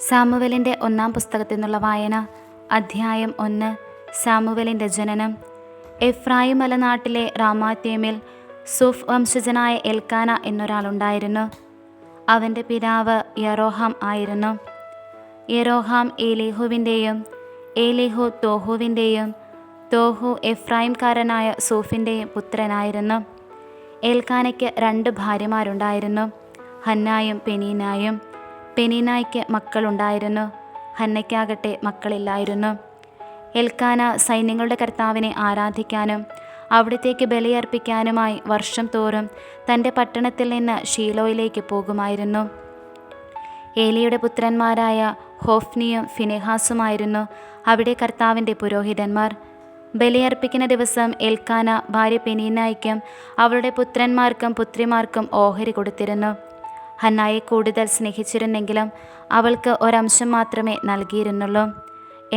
സാമുവേലിൻ്റെ ഒന്നാം പുസ്തകത്തിൽ നിന്നുള്ള വായന. അധ്യായം 1. സാമുവേലിൻ്റെ ജനനം. എഫ്രായിം മലനാട്ടിലെ റാമാത്യമിൽ സൂഫ് വംശജനായ എൽക്കാന എന്നൊരാളുണ്ടായിരുന്നു. അവൻ്റെ പിതാവ് യറോഹാം ആയിരുന്നു. യറോഹാം ഏലീഹുവിൻ്റെയും ഏലീഹു തോഹുവിൻ്റെയും തോഹു എഫ്രായിംകാരനായ സൂഫിൻ്റെയും പുത്രനായിരുന്നു. എൽക്കാനയ്ക്ക് 2 ഭാര്യമാരുണ്ടായിരുന്നു, ഹന്നായും പെനീനായും. പെനീനായ്ക്ക് മക്കളുണ്ടായിരുന്നു, ഹന്നയ്ക്കാകട്ടെ മക്കളില്ലായിരുന്നു. എൽക്കാന സൈന്യങ്ങളുടെ കർത്താവിനെ ആരാധിക്കാനും അവിടത്തേക്ക് ബലിയർപ്പിക്കാനുമായി വർഷം തോറും തൻ്റെ പട്ടണത്തിൽ നിന്ന് ഷീലോയിലേക്ക് പോകുമായിരുന്നു. ഏലിയുടെ പുത്രന്മാരായ ഹോഫ്നിയും ഫിനെഹാസുമായിരുന്നു അവിടെ കർത്താവിൻ്റെ പുരോഹിതന്മാർ. ബലിയർപ്പിക്കുന്ന ദിവസം എൽക്കാന ഭാര്യ പെനീനായ്ക്കും അവളുടെ പുത്രന്മാർക്കും പുത്രിമാർക്കും ഓഹരി കൊടുത്തിരുന്നു. ഹന്നായെ കൂടുതൽ സ്നേഹിച്ചിരുന്നെങ്കിലും അവൾക്ക് ഒരംശം മാത്രമേ നൽകിയിരുന്നുള്ളൂ.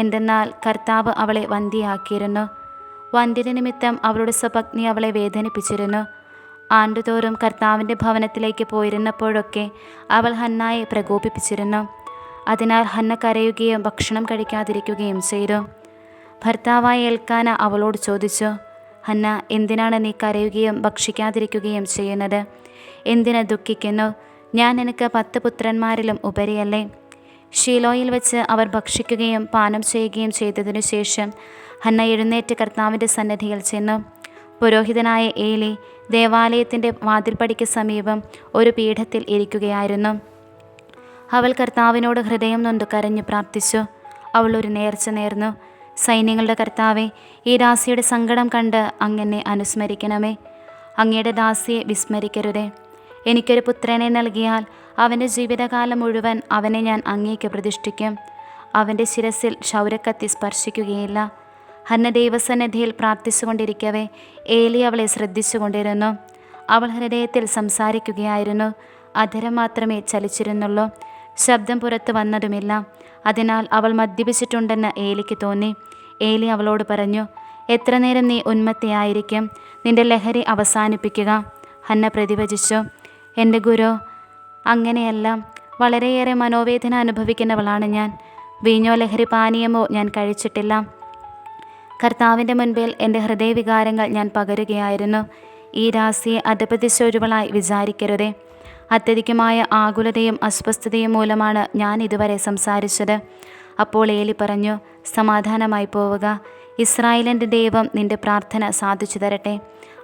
എന്തെന്നാൽ കർത്താവ് അവളെ വന്ധ്യയാക്കിയിരുന്നു. വന്ധ്യത നിമിത്തം അവളുടെ സ്വപത്നി അവളെ വേദനിപ്പിച്ചിരുന്നു. ആണ്ടുതോറും കർത്താവിൻ്റെ ഭവനത്തിലേക്ക് പോയിരുന്നപ്പോഴൊക്കെ അവൾ ഹന്നായെ പ്രകോപിപ്പിച്ചിരുന്നു. അതിനാൽ ഹന്ന കരയുകയും ഭക്ഷണം കഴിക്കാതിരിക്കുകയും ചെയ്തു. ഭർത്താവായ എൽക്കാന അവളോട് ചോദിച്ചു, ഹന്ന, എന്തിനാണ് നീ കരയുകയും ഭക്ഷിക്കാതിരിക്കുകയും ചെയ്യുന്നത്? എന്തിന് ദുഃഖിക്കുന്നു? ഞാൻ നിനക്ക് 10 പുത്രന്മാരിലും ഉപരിയല്ലേ? ഷീലോയിൽ വെച്ച് അവർ ഭക്ഷിക്കുകയും പാനം ചെയ്യുകയും ചെയ്തതിനു ശേഷം ഹന്ന എഴുന്നേറ്റ് കർത്താവിൻ്റെ സന്നിധിയിൽ ചെന്നു. പുരോഹിതനായ ഏലി ദേവാലയത്തിൻ്റെ വാതിൽപ്പടിക്ക് സമീപം ഒരു പീഠത്തിൽ ഇരിക്കുകയായിരുന്നു. അവൾ കർത്താവിനോട് ഹൃദയം നൊന്ത് കരഞ്ഞു പ്രാർത്ഥിച്ചു. അവൾ ഒരു നേർച്ച നേർന്നു. സൈന്യങ്ങളുടെ കർത്താവെ, ഈ ദാസിയുടെ സങ്കടം കണ്ട് അങ്ങെന്നെ അനുസ്മരിക്കണമേ. അങ്ങയുടെ ദാസിയെ വിസ്മരിക്കരുതേ. എനിക്കൊരു പുത്രനെ നൽകിയാൽ അവൻ്റെ ജീവിതകാലം മുഴുവൻ അവനെ ഞാൻ അങ്ങേക്ക് പ്രതിഷ്ഠിക്കും. അവൻ്റെ ശിരസിൽ ക്ഷൗരക്കത്തി സ്പർശിക്കുകയില്ല. ഹന്ന ദൈവസന്നിധിയിൽ പ്രാർത്ഥിച്ചുകൊണ്ടിരിക്കവേ ഏലി അവളെ ശ്രദ്ധിച്ചുകൊണ്ടിരുന്നു. അവൾ ഹൃദയത്തിൽ സംസാരിക്കുകയായിരുന്നു, അധരം മാത്രമേ ചലിച്ചിരുന്നുള്ളൂ, ശബ്ദം പുറത്തു വന്നതുമില്ല. അതിനാൽ അവൾ മദ്യപിച്ചിട്ടുണ്ടെന്ന് ഏലിക്ക് തോന്നി. ഏലി അവളോട് പറഞ്ഞു, എത്ര നേരം നീ ഉന്മത്തയായിരിക്കും? നിന്റെ ലഹരി അവസാനിപ്പിക്കുക. ഹന്ന പ്രതിവചിച്ചു, എൻ്റെ ഗുരു, അങ്ങനെയല്ല. വളരെയേറെ മനോവേദന അനുഭവിക്കുന്നവളാണ് ഞാൻ. വീഞ്ഞോ ലഹരി പാനീയമോ ഞാൻ കഴിച്ചിട്ടില്ല. കർത്താവിൻ്റെ മുൻപിൽ എൻ്റെ ഹൃദയവികാരങ്ങൾ ഞാൻ പകരുകയായിരുന്നു. ഈ ദാസിയെ അധപതിച്ചൊരുവളായി വിചാരിക്കരുതേ. അത്യധികമായ ആകുലതയും അസ്വസ്ഥതയും മൂലമാണ് ഞാൻ ഇതുവരെ സംസാരിച്ചത്. അപ്പോൾ ഏലി പറഞ്ഞു, സമാധാനമായി പോവുക. ഇസ്രായേലിൻ്റെ ദൈവം നിന്റെ പ്രാർത്ഥന സാധിച്ചു തരട്ടെ.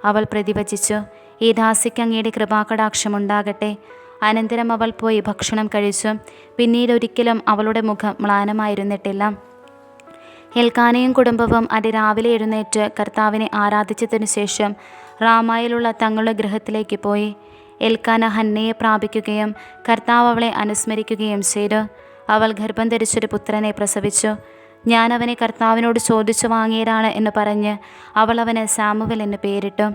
അവൾ പ്രതിവചിച്ചു, ഈ ദാസിക്ക് അങ്ങയുടെ കൃപാകടാക്ഷമുണ്ടാകട്ടെ. അനന്തരം അവൾ പോയി ഭക്ഷണം കഴിച്ചു. പിന്നീട് ഒരിക്കലും അവളുടെ മുഖം മ്ലാനമായിരുന്നിട്ടില്ല. എൽക്കാനയും കുടുംബവും അതിരാവിലെ എഴുന്നേറ്റ് കർത്താവിനെ ആരാധിച്ചതിനു ശേഷം റാമായിലുള്ള തങ്ങളുടെ ഗൃഹത്തിലേക്ക് പോയി. എൽക്കാന ഹന്നയെ പ്രാപിക്കുകയും കർത്താവ് അവളെ അനുസ്മരിക്കുകയും ചെയ്തു. അവൾ ഗർഭം ധരിച്ചൊരു പുത്രനെ പ്രസവിച്ചു. ഞാൻ അവനെ കർത്താവിനോട് ചോദിച്ചു വാങ്ങിയതാണ് എന്ന് പറഞ്ഞ് അവൾ അവന് സാമുവേൽ എന്ന് പേരിട്ടു.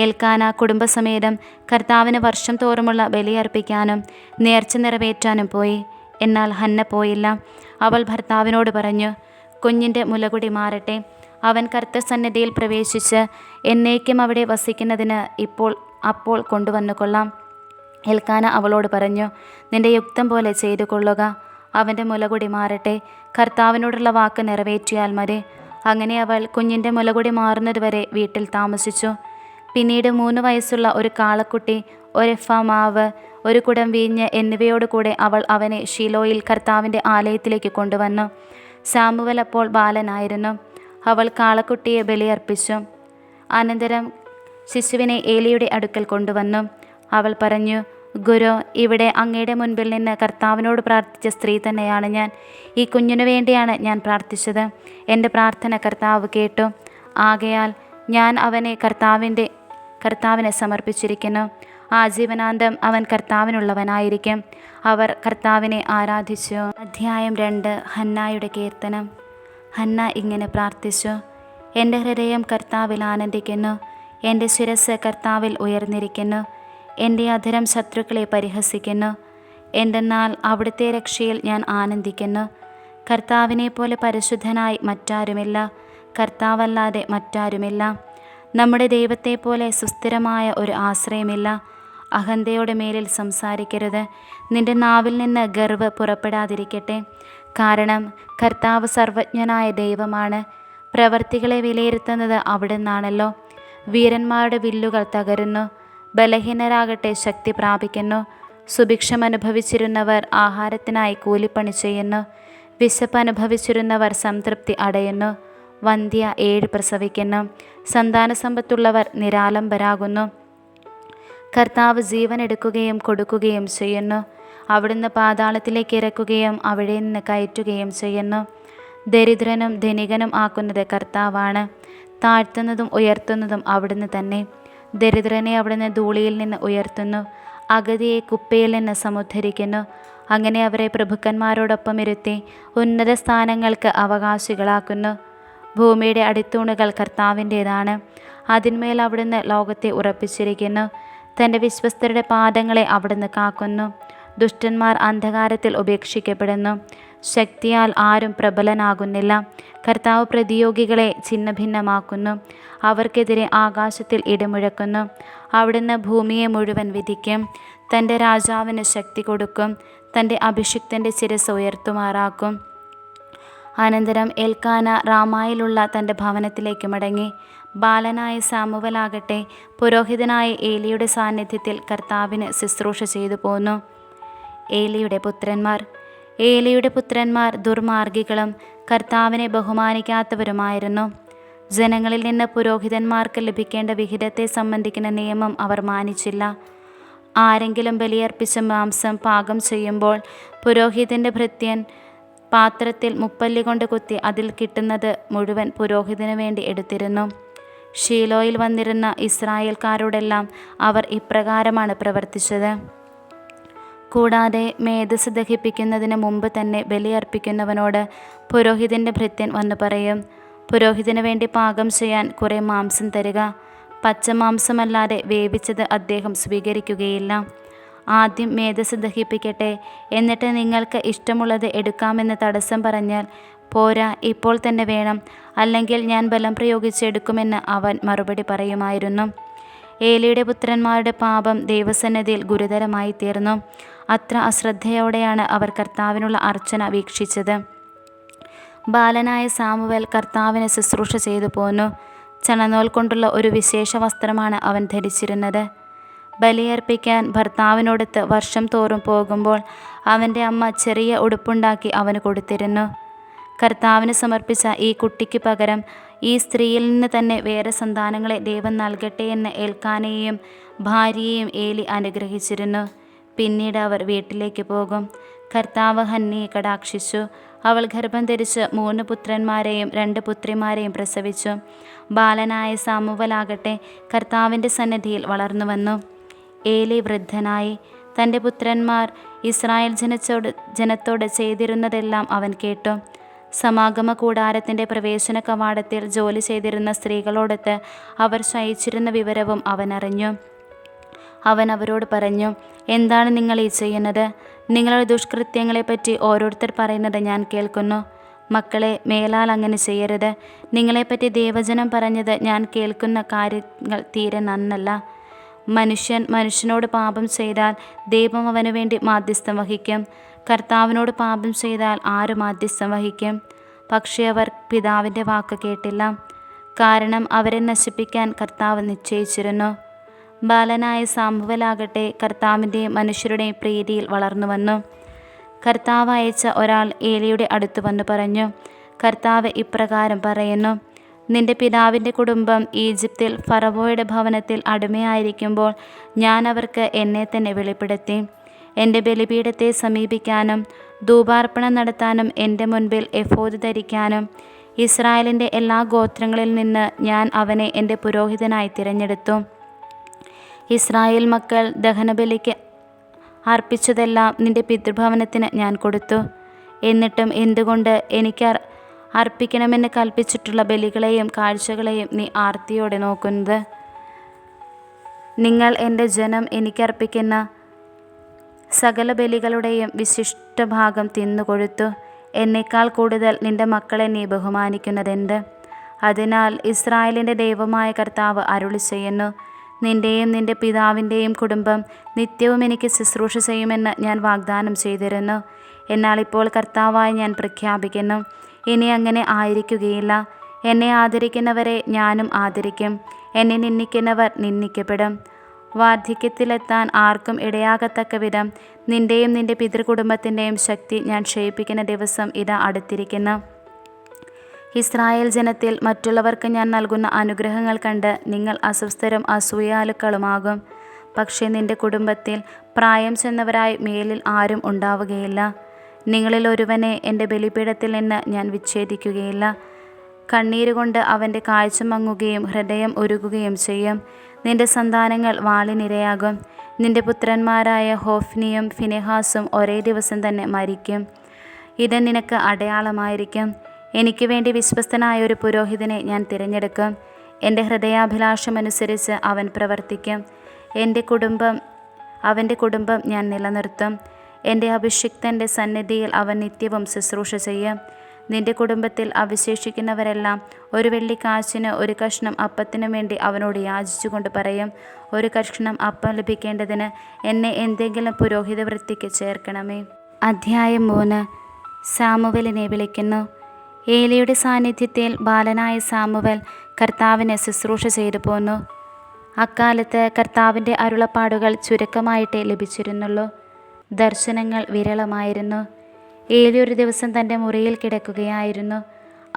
എൽക്കാന കുടുംബസമേതം കർത്താവിന് വർഷം തോറുമുള്ള ബലിയർപ്പിക്കാനും നേർച്ച നിറവേറ്റാനും പോയി. എന്നാൽ ഹന്ന പോയില്ല. അവൾ ഭർത്താവിനോട് പറഞ്ഞു, കുഞ്ഞിൻ്റെ മുലകുടി മാറട്ടെ. അവൻ കർത്തൃസന്നിധിയിൽ പ്രവേശിച്ച് എന്നേക്കും അവിടെ വസിക്കുന്നതിന് അപ്പോൾ കൊണ്ടുവന്നു കൊള്ളാം. എൽക്കാന അവളോട് പറഞ്ഞു, നിന്റെ യുക്തം പോലെ ചെയ്തു കൊള്ളുക. അവൻ്റെ മുലകുടി മാറട്ടെ. കർത്താവിനോടുള്ള വാക്ക് നിറവേറ്റിയാൽ മതി. അങ്ങനെ അവൾ കുഞ്ഞിൻ്റെ മുലകുടി മാറുന്നതുവരെ വീട്ടിൽ താമസിച്ചു. പിന്നീട് 3 വയസ്സുള്ള ഒരു കാളക്കുട്ടി, ഒരെഫ മാവ്, ഒരു കുടം വീഞ്ഞ് എന്നിവയോടുകൂടെ അവൾ അവനെ ഷീലോയിൽ കർത്താവിൻ്റെ ആലയത്തിലേക്ക് കൊണ്ടുവന്നു. സാമുവേൽ അപ്പോൾ ബാലനായിരുന്നു. അവൾ കാളക്കുട്ടിയെ ബലിയർപ്പിച്ചു. അനന്തരം ശിശുവിനെ ഏലിയുടെ അടുക്കൽ കൊണ്ടുവന്നു. അവൾ പറഞ്ഞു, ഗുരു, ഇവിടെ അങ്ങയുടെ മുൻപിൽ നിന്ന് കർത്താവിനോട് പ്രാർത്ഥിച്ച സ്ത്രീ തന്നെയാണ് ഞാൻ. ഈ കുഞ്ഞിനു വേണ്ടിയാണ് ഞാൻ പ്രാർത്ഥിച്ചത്. എൻ്റെ പ്രാർത്ഥന കർത്താവ് കേട്ടു. ആകയാൽ ഞാൻ അവനെ കർത്താവിനെ സമർപ്പിച്ചിരിക്കുന്നു. ആജീവനാന്തം അവൻ കർത്താവിനുള്ളവനായിരിക്കും. അവർ കർത്താവിനെ ആരാധിച്ചു. അധ്യായം 2. ഹന്നായുടെ കീർത്തനം. ഹന്ന ഇങ്ങനെ പ്രാർത്ഥിച്ചു, എൻ്റെ ഹൃദയം കർത്താവിൽ ആനന്ദിക്കുന്നു. എൻ്റെ ശിരസ് കർത്താവിൽ ഉയർന്നിരിക്കുന്നു. എൻ്റെ അധരം ശത്രുക്കളെ പരിഹസിക്കുന്നു. എന്തെന്നാൽ അവിടുത്തെ രക്ഷയിൽ ഞാൻ ആനന്ദിക്കുന്നു. കർത്താവിനെ പോലെ പരിശുദ്ധനായി മറ്റാരുമില്ല. കർത്താവല്ലാതെ മറ്റാരുമില്ല. നമ്മുടെ ദൈവത്തെ പോലെ സുസ്ഥിരമായ ഒരു ആശ്രയമില്ല. അഹന്തയോടെ മേലിൽ സംസാരിക്കരുത്. നിന്റെ നാവിൽ നിന്ന് ഗർവ് പുറപ്പെടാതിരിക്കട്ടെ. കാരണം കർത്താവ് സർവജ്ഞനായ ദൈവമാണ്. പ്രവർത്തികളെ വിലയിരുത്തുന്നത് അവിടുന്നാണല്ലോ. വീരന്മാരുടെ വില്ലുകൾ തകരുന്നു, ബലഹീനരാകട്ടെ ശക്തി പ്രാപിക്കുന്നു. സുഭിക്ഷം അനുഭവിച്ചിരുന്നവർ ആഹാരത്തിനായി കൂലിപ്പണി ചെയ്യുന്നു. വിശപ്പ് അനുഭവിച്ചിരുന്നവർ സംതൃപ്തി അടയുന്നു. വന്ധ്യ 7 പ്രസവിക്കുന്നു. സന്താനസമ്പത്തുള്ളവർ നിരാലംബരാകുന്നു. കർത്താവ് ജീവൻ എടുക്കുകയും കൊടുക്കുകയും ചെയ്യുന്നു. അവിടുന്ന് പാതാളത്തിലേക്ക് ഇറക്കുകയും അവിടെ നിന്ന് കയറ്റുകയും ചെയ്യുന്നു. ദരിദ്രനും ധനികനും ആക്കുന്നത് കർത്താവാണ്. താഴ്ത്തുന്നതും ഉയർത്തുന്നതും അവിടുന്ന് തന്നെ. ദരിദ്രനെ അവിടുന്ന് ധൂളിയിൽ നിന്ന് ഉയർത്തുന്നു, അഗതിയെ കുപ്പയിൽ നിന്ന് സമുദ്ധരിക്കുന്നു. അങ്ങനെ അവരെ പ്രഭുക്കന്മാരോടൊപ്പം ഇരുത്തി ഉന്നത സ്ഥാനങ്ങൾക്ക് അവകാശികളാക്കുന്നു. ഭൂമിയുടെ അടിത്തൂണുകൾ കർത്താവിൻ്റേതാണ്. അതിന്മേൽ അവിടുന്ന് ലോകത്തെ ഉറപ്പിച്ചിരിക്കുന്നു. തൻ്റെ വിശ്വസ്തരുടെ പാദങ്ങളെ അവിടുന്ന് കാക്കുന്നു. ദുഷ്ടന്മാർ അന്ധകാരത്തിൽ ഉപേക്ഷിക്കപ്പെടുന്നു. ശക്തിയാൽ ആരും പ്രബലനാകുന്നില്ല. കർത്താവ് പ്രതിയോഗികളെ ഛിന്നഭിന്നമാക്കുന്നു. അവർക്കെതിരെ ആകാശത്തിൽ ഇടിമുഴക്കുന്നു. അവിടുന്ന് ഭൂമിയെ മുഴുവൻ വിധിക്കും. തൻ്റെ രാജാവിന് ശക്തി കൊടുക്കും. തൻ്റെ അഭിഷിക്തൻ്റെ ശിരസ്സ് ഉയർത്തുമാറാക്കും. അനന്തരം എൽക്കാന റാമായിലുള്ള തൻ്റെ ഭവനത്തിലേക്ക് മടങ്ങി. ബാലനായ സാമുവലാകട്ടെ പുരോഹിതനായ ഏലിയുടെ സാന്നിധ്യത്തിൽ കർത്താവിന് ശുശ്രൂഷ ചെയ്തു പോന്നു. ഏലിയുടെ പുത്രന്മാർ ദുർമാർഗികളും കർത്താവിനെ ബഹുമാനിക്കാത്തവരുമായിരുന്നു. ജനങ്ങളിൽ നിന്ന് പുരോഹിതന്മാർക്ക് ലഭിക്കേണ്ട വിഹിതത്തെ സംബന്ധിക്കുന്ന നിയമം അവർ മാനിച്ചില്ല. ആരെങ്കിലും ബലിയർപ്പിച്ച മാംസം പാകം ചെയ്യുമ്പോൾ പുരോഹിതൻ്റെ ഭൃത്യൻ പാത്രത്തിൽ മുപ്പല്ലി കൊണ്ട് കുത്തി അതിൽ കിട്ടുന്നത് മുഴുവൻ പുരോഹിതനു വേണ്ടി എടുത്തിരുന്നു. ഷീലോയിൽ വന്നിരുന്ന ഇസ്രായേൽക്കാരോടെല്ലാം അവർ ഇപ്രകാരമാണ് പ്രവർത്തിച്ചത്. കൂടാതെ മേധസ് ദഹിപ്പിക്കുന്നതിന് മുമ്പ് തന്നെ ബലിയർപ്പിക്കുന്നവനോട് പുരോഹിതൻ്റെ ഭൃത്യൻ വന്നു പറയും, പുരോഹിതന് വേണ്ടി പാകം ചെയ്യാൻ കുറേ മാംസം തരിക. പച്ചമാംസമല്ലാതെ വേവിച്ചത് അദ്ദേഹം സ്വീകരിക്കുകയില്ല. ആദ്യം മേധസ് ദഹിപ്പിക്കട്ടെ, എന്നിട്ട് നിങ്ങൾക്ക് ഇഷ്ടമുള്ളത് എടുക്കാമെന്ന് തടസ്സം പറഞ്ഞാൽ, പോരാ, ഇപ്പോൾ തന്നെ വേണം, അല്ലെങ്കിൽ ഞാൻ ബലം പ്രയോഗിച്ച് എടുക്കുമെന്ന് അവൻ മറുപടി പറയുമായിരുന്നു. ഏലിയുടെ പുത്രന്മാരുടെ പാപം ദൈവസന്നിധിയിൽ ഗുരുതരമായി തീർന്നു. അത്ര അശ്രദ്ധയോടെയാണ് അവർ കർത്താവിനുള്ള അർച്ചന വീക്ഷിച്ചത്. ബാലനായ സാമുവേൽ കർത്താവിന് ശുശ്രൂഷ ചെയ്തു പോന്നു. ചണനൂൽ കൊണ്ടുള്ള ഒരു വിശേഷ വസ്ത്രമാണ് അവൻ ധരിച്ചിരുന്നത്. ബലിയർപ്പിക്കാൻ ഭർത്താവിനോടൊത്ത് വർഷം തോറും പോകുമ്പോൾ അവൻ്റെ അമ്മ ചെറിയ ഉടുപ്പുണ്ടാക്കി അവന് കൊടുത്തിരുന്നു. കർത്താവിന് സമർപ്പിച്ച ഈ കുട്ടിക്ക് പകരം ഈ സ്ത്രീയിൽ നിന്ന് തന്നെ വേറെ സന്താനങ്ങളെ ദൈവം നൽകട്ടെ എന്ന് എൽക്കാനയെയും ഭാര്യയെയും ഏലി അനുഗ്രഹിച്ചിരുന്നു. പിന്നീട് അവർ വീട്ടിലേക്ക് പോകും. കർത്താവ് ഹന്നയെ കടാക്ഷിച്ചു. അവൾ ഗർഭം ധരിച്ച് 3 പുത്രന്മാരെയും 2 പുത്രിമാരെയും പ്രസവിച്ചു. ബാലനായ സാമുവലാകട്ടെ കർത്താവിൻ്റെ സന്നിധിയിൽ വളർന്നു വന്നു. ഏലി വൃദ്ധനായി. തൻ്റെ പുത്രന്മാർ ഇസ്രായേൽ ജനത്തോട് ചെയ്തിരുന്നതെല്ലാം അവൻ കേട്ടു. സമാഗമ കൂടാരത്തിൻ്റെ പ്രവേശന കവാടത്തിൽ ജോലി ചെയ്തിരുന്ന സ്ത്രീകളോടൊത്ത് അവർ ശയിച്ചിരുന്ന വിവരവും അവൻ അറിഞ്ഞു. അവൻ അവരോട് പറഞ്ഞു, എന്താണ് നിങ്ങൾ ഈ ചെയ്യുന്നത്? നിങ്ങളുടെ ദുഷ്കൃത്യങ്ങളെപ്പറ്റി ഓരോരുത്തർ പറയുന്നത് ഞാൻ കേൾക്കുന്നു. മക്കളെ, മേലാൽ അങ്ങനെ ചെയ്യരുത്. നിങ്ങളെപ്പറ്റി ദൈവജനം പറഞ്ഞത് ഞാൻ കേൾക്കുന്ന കാര്യങ്ങൾ തീരെ നന്നല്ല. മനുഷ്യൻ മനുഷ്യനോട് പാപം ചെയ്താൽ ദൈവം അവന് വേണ്ടി മാധ്യസ്ഥം വഹിക്കും. കർത്താവിനോട് പാപം ചെയ്താൽ ആര് മാധ്യസ്ഥം വഹിക്കും? പക്ഷേ അവർ പിതാവിൻ്റെ വാക്ക് കേട്ടില്ല. കാരണം അവരെ നശിപ്പിക്കാൻ കർത്താവ് നിശ്ചയിച്ചിരുന്നു. ബാലനായ സാമുവലാകട്ടെ കർത്താവിൻ്റെയും മനുഷ്യരുടെയും പ്രീതിയിൽ വളർന്നു വന്നു. കർത്താവ് അയച്ച ഒരാൾ ഏലിയുടെ അടുത്ത് വന്നു പറഞ്ഞു, കർത്താവ് ഇപ്രകാരം പറയുന്നു, നിന്റെ പിതാവിൻ്റെ കുടുംബം ഈജിപ്തിൽ ഫറവോയുടെ ഭവനത്തിൽ അടിമയായിരിക്കുമ്പോൾ ഞാൻ അവർക്ക് എന്നെ തന്നെ വെളിപ്പെടുത്തി. എൻ്റെ ബലിപീഠത്തെ സമീപിക്കാനും ധൂപാർപ്പണം നടത്താനും എൻ്റെ മുൻപിൽ എഫോദ് ധരിക്കാനും ഇസ്രായേലിൻ്റെ എല്ലാ ഗോത്രങ്ങളിൽ നിന്ന് ഞാൻ അവനെ എൻ്റെ പുരോഹിതനായി തിരഞ്ഞെടുത്തു. ഇസ്രായേൽ മക്കൾ ദഹനബലിക്ക് അർപ്പിച്ചതെല്ലാം നിന്റെ പിതൃഭവനത്തിന് ഞാൻ കൊടുത്തു. എന്നിട്ടും എന്തുകൊണ്ട് എനിക്ക് അർപ്പിക്കണമെന്ന് കൽപ്പിച്ചിട്ടുള്ള ബലികളെയും കാഴ്ചകളെയും നീ ആർത്തിയോടെ നോക്കുന്നത്? നിങ്ങൾ എൻ്റെ ജനം എനിക്കർപ്പിക്കുന്ന സകല ബലികളുടെയും വിശിഷ്ട ഭാഗം തിന്നുകൊഴുത്തു. എന്നേക്കാൾ കൂടുതൽ നിന്റെ മക്കളെ നീ ബഹുമാനിക്കുന്നതെന്ത്? അതിനാൽ ഇസ്രായേലിൻ്റെ ദൈവമായ കർത്താവ് അരുളി ചെയ്യുന്നു, നിൻ്റെയും നിൻ്റെ പിതാവിൻ്റെയും കുടുംബം നിത്യവും എനിക്ക് ശുശ്രൂഷ ചെയ്യുമെന്ന് ഞാൻ വാഗ്ദാനം ചെയ്തിരുന്നു. എന്നാൽ ഇപ്പോൾ കർത്താവായി ഞാൻ പ്രഖ്യാപിക്കുന്നു, ഇനി അങ്ങനെ ആയിരിക്കുകയില്ല. എന്നെ ആദരിക്കുന്നവരെ ഞാനും ആദരിക്കും, എന്നെ നിന്ദിക്കുന്നവർ നിന്ദിക്കപ്പെടും. വാർദ്ധക്യത്തിലെത്താൻ ആർക്കും ഇടയാകത്തക്ക വിധം നിൻ്റെയും നിൻ്റെ പിതൃകുടുംബത്തിൻ്റെയും ശക്തി ഞാൻ ക്ഷയിപ്പിക്കുന്ന ദിവസം ഇതാ അടുത്തിരിക്കുന്നു. ഇസ്രായേൽ ജനത്തിൽ മറ്റുള്ളവർക്ക് ഞാൻ നൽകുന്ന അനുഗ്രഹങ്ങൾ കണ്ട് നിങ്ങൾ അസ്വസ്ഥരും അസൂയാലുക്കളുമാകും. പക്ഷേ നിൻ്റെ കുടുംബത്തിൽ പ്രായം ചെന്നവരായി മേലിൽ ആരും ഉണ്ടാവുകയില്ല. നിങ്ങളിൽ ഒരുവനെ എൻ്റെ ബലിപീഠത്തിൽ നിന്ന് ഞാൻ വിച്ഛേദിക്കുകയില്ല. കണ്ണീരുകൊണ്ട് അവൻ്റെ കാഴ്ച മങ്ങുകയും ഹൃദയം ഉരുകുകയും ചെയ്യും. നിൻ്റെ സന്താനങ്ങൾ വാളിനിരയാകും. നിൻ്റെ പുത്രന്മാരായ ഹോഫ്നിയും ഫിനെഹാസും ഒരേ ദിവസം തന്നെ മരിക്കും. ഇത് നിനക്ക് അടയാളമായിരിക്കും. എനിക്ക് വേണ്ടി വിശ്വസ്തനായ ഒരു പുരോഹിതനെ ഞാൻ തിരഞ്ഞെടുക്കും. എൻ്റെ ഹൃദയാഭിലാഷമനുസരിച്ച് അവൻ പ്രവർത്തിക്കും. അവൻ്റെ കുടുംബം ഞാൻ നിലനിർത്തും. എൻ്റെ അഭിഷിക്തൻ്റെ സന്നിധിയിൽ അവൻ നിത്യവും ശുശ്രൂഷ ചെയ്യും. നിൻ്റെ കുടുംബത്തിൽ അവശേഷിക്കുന്നവരെല്ലാം ഒരു വെള്ളിക്കാശിന് ഒരു കഷ്ണം അപ്പത്തിനു വേണ്ടി അവനോട് യാചിച്ചുകൊണ്ട് പറയും, ഒരു കഷ്ണം അപ്പം ലഭിക്കേണ്ടതിന് എന്നെ എന്തെങ്കിലും പുരോഹിത വൃത്തിക്ക് ചേർക്കണമേ. അധ്യായം 3. സാമുവേലിനെ വിളിക്കുന്നു. ഏലിയുടെ സാന്നിധ്യത്തിൽ ബാലനായ സാമുവേൽ കർത്താവിനെ ശുശ്രൂഷ ചെയ്തു പോന്നു. അക്കാലത്ത് കർത്താവിൻ്റെ അരുളപ്പാടുകൾ ചുരുക്കമായിട്ടേ ലഭിച്ചിരുന്നുള്ളൂ. ദർശനങ്ങൾ വിരളമായിരുന്നു. ഏലി ഒരു ദിവസം തൻ്റെ മുറിയിൽ കിടക്കുകയായിരുന്നു.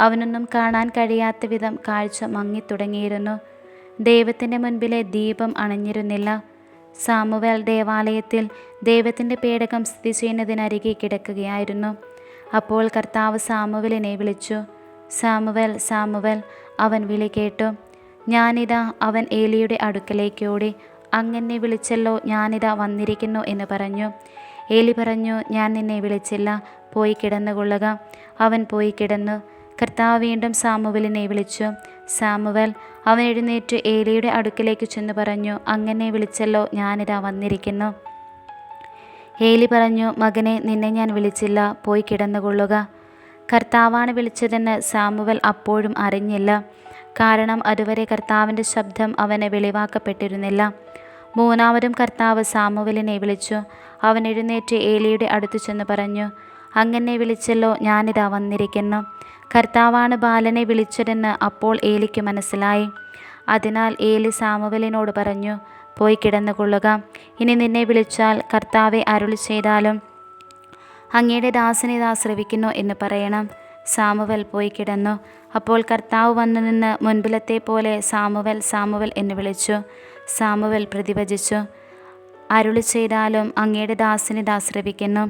അവനൊന്നും കാണാൻ കഴിയാത്ത വിധം കാഴ്ച മങ്ങിത്തുടങ്ങിയിരുന്നു. ദൈവത്തിൻ്റെ മുൻപിലെ ദീപം അണഞ്ഞിരുന്നില്ല. സാമുവേൽ ദേവാലയത്തിൽ ദൈവത്തിൻ്റെ പേടകം സ്ഥിതി ചെയ്യുന്നതിനരികെ കിടക്കുകയായിരുന്നു. അപ്പോൾ കർത്താവ് സാമുവേലിനെ വിളിച്ചു. Samuel, Samuel. അവൻ വിളി കേട്ടു. ഞാനിതാ. അവൻ ഏലിയുടെ അടുക്കലേക്ക് ഓടി. അങ്ങനെ വിളിച്ചല്ലോ, ഞാനിതാ വന്നിരിക്കുന്നു എന്ന് പറഞ്ഞു. ഏലി പറഞ്ഞു, ഞാൻ നിന്നെ വിളിച്ചില്ല, പോയി കിടന്നുകൊള്ളുക. അവൻ പോയി കിടന്നു. കർത്താവ് വീണ്ടും സാമുവേലിനെ വിളിച്ചു. സാമുവേൽ. അവൻ എഴുന്നേറ്റ് ഏലിയുടെ അടുക്കലേക്ക് ചെന്ന് പറഞ്ഞു, അങ്ങനെ വിളിച്ചല്ലോ, ഞാനിതാ വന്നിരിക്കുന്നു. ഏലി പറഞ്ഞു, മകനെ, നിന്നെ ഞാൻ വിളിച്ചില്ല, പോയി കിടന്നുകൊള്ളുക. കർത്താവാണ് വിളിച്ചതെന്ന് സാമുവേൽ അപ്പോഴും അറിഞ്ഞില്ല. കാരണം അതുവരെ കർത്താവിൻ്റെ ശബ്ദം അവന് വെളിവാക്കപ്പെട്ടിരുന്നില്ല. മൂന്നാമതും കർത്താവ് സാമുവേലിനെ വിളിച്ചു. അവൻ എഴുന്നേറ്റ് ഏലിയുടെ അടുത്ത് ചെന്ന് പറഞ്ഞു, അങ്ങനെ വിളിച്ചല്ലോ, ഞാനിതാ വന്നിരിക്കുന്നു. കർത്താവാണ് ബാലനെ വിളിച്ചതെന്ന് അപ്പോൾ ഏലിക്ക് മനസ്സിലായി. അതിനാൽ ഏലി സാമുവേലിനോട് പറഞ്ഞു, പോയി കിടന്നുകൊള്ളുക. ഇനി നിന്നെ വിളിച്ചാൽ കർത്താവെ അരുളി ചെയ്താലും അങ്ങയുടെ ദാസനിതാ ശ്രവിക്കുന്നു എന്ന് പറയണം. സാമുവേൽ പോയി കിടന്നു. അപ്പോൾ കർത്താവ് വന്നു നിന്ന് മുൻപിലത്തെ പോലെ സാമുവേൽ, സാമുവേൽ എന്ന് വിളിച്ചു. സാമുവേൽ പ്രതിവചിച്ചു, അരുളി ചെയ്താലും അങ്ങയുടെ ദാസനിതാ ശ്രവിക്കുന്നു.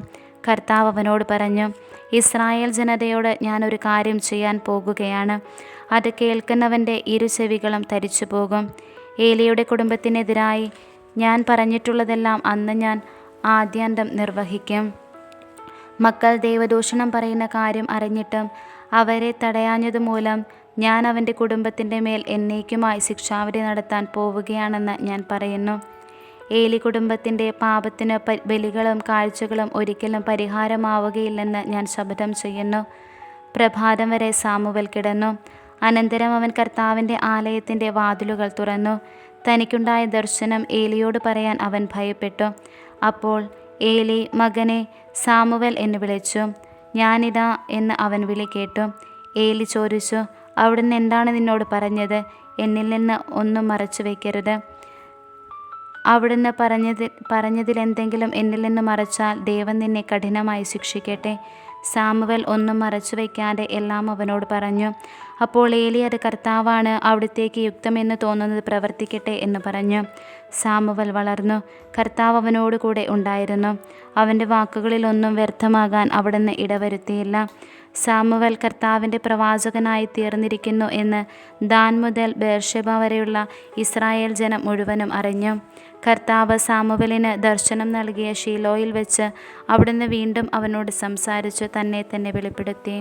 കർത്താവ് അവനോട് പറഞ്ഞു, ഇസ്രായേൽ ജനതയോട് ഞാനൊരു കാര്യം ചെയ്യാൻ പോകുകയാണ്. അത് കേൾക്കുന്നവൻ്റെ ഇരു ചെവികളും തരിച്ചു പോകും. ഏലിയുടെ കുടുംബത്തിനെതിരായി ഞാൻ പറഞ്ഞിട്ടുള്ളതെല്ലാം അന്ന് ഞാൻ ആദ്യാന്തം നിർവഹിക്കും. മക്കൾ ദൈവദൂഷണം പറയുന്ന കാര്യം അറിഞ്ഞിട്ടും അവരെ തടയാഞ്ഞതുമൂലം ഞാൻ അവൻ്റെ കുടുംബത്തിൻ്റെ മേൽ എന്നേക്കുമായി ശിക്ഷാവിധി നടത്താൻ പോവുകയാണെന്ന് ഞാൻ പറയുന്നു. ഏലി കുടുംബത്തിൻ്റെ പാപത്തിന് ബലികളും കാഴ്ചകളും ഒരിക്കലും പരിഹാരമാവുകയില്ലെന്ന് ഞാൻ ശപഥം ചെയ്യുന്നു. പ്രഭാതം വരെ സാമുവേൽ കിടന്നു. അനന്തരം അവൻ കർത്താവിൻ്റെ ആലയത്തിൻ്റെ വാതിലുകൾ തുറന്നു. തനിക്കുണ്ടായ ദർശനം ഏലിയോട് പറയാൻ അവൻ ഭയപ്പെട്ടു. അപ്പോൾ ഏലി, മകനെ സാമുവേൽ എന്ന് വിളിച്ചു. ഞാനിതാ എന്ന് അവൻ വിളി കേട്ടു. ഏലി ചോദിച്ചു, അവിടുന്ന് എന്താണ് നിന്നോട് പറഞ്ഞത്? എന്നിൽ നിന്ന് ഒന്നും മറച്ചു വയ്ക്കരുത്. അവിടുന്ന് പറഞ്ഞതിലെന്തെങ്കിലും എന്നിൽ നിന്ന് മറച്ചാൽ ദൈവം നിന്നെ കഠിനമായി ശിക്ഷിക്കട്ടെ. സാമുവേൽ ഒന്നും മറച്ചു വയ്ക്കാതെ എല്ലാം അവനോട് പറഞ്ഞു. അപ്പോൾ ഏലി, അത് കർത്താവാണ്, അവിടുത്തേക്ക് യുക്തമെന്ന് തോന്നുന്നത് പ്രവർത്തിക്കട്ടെ എന്ന് പറഞ്ഞു. സാമുവേൽ വളർന്നു. കർത്താവ് അവനോട് കൂടെ ഉണ്ടായിരുന്നു. അവൻ്റെ വാക്കുകളിലൊന്നും വ്യർത്ഥമാകാൻ അവിടുന്ന് ഇടവരുത്തിയില്ല. സാമുവേൽ കർത്താവിൻ്റെ പ്രവാചകനായി തീർന്നിരിക്കുന്നു എന്ന് ദാൻ മുതൽ ബേർഷെബ വരെയുള്ള ഇസ്രായേൽ ജനം മുഴുവനും അറിഞ്ഞു. കർത്താവ് സാമുവേലിന് ദർശനം നൽകിയ ശീലോയിൽ വെച്ച് അവിടുന്ന് വീണ്ടും അവനോട് സംസാരിച്ചു തന്നെ വെളിപ്പെടുത്തി.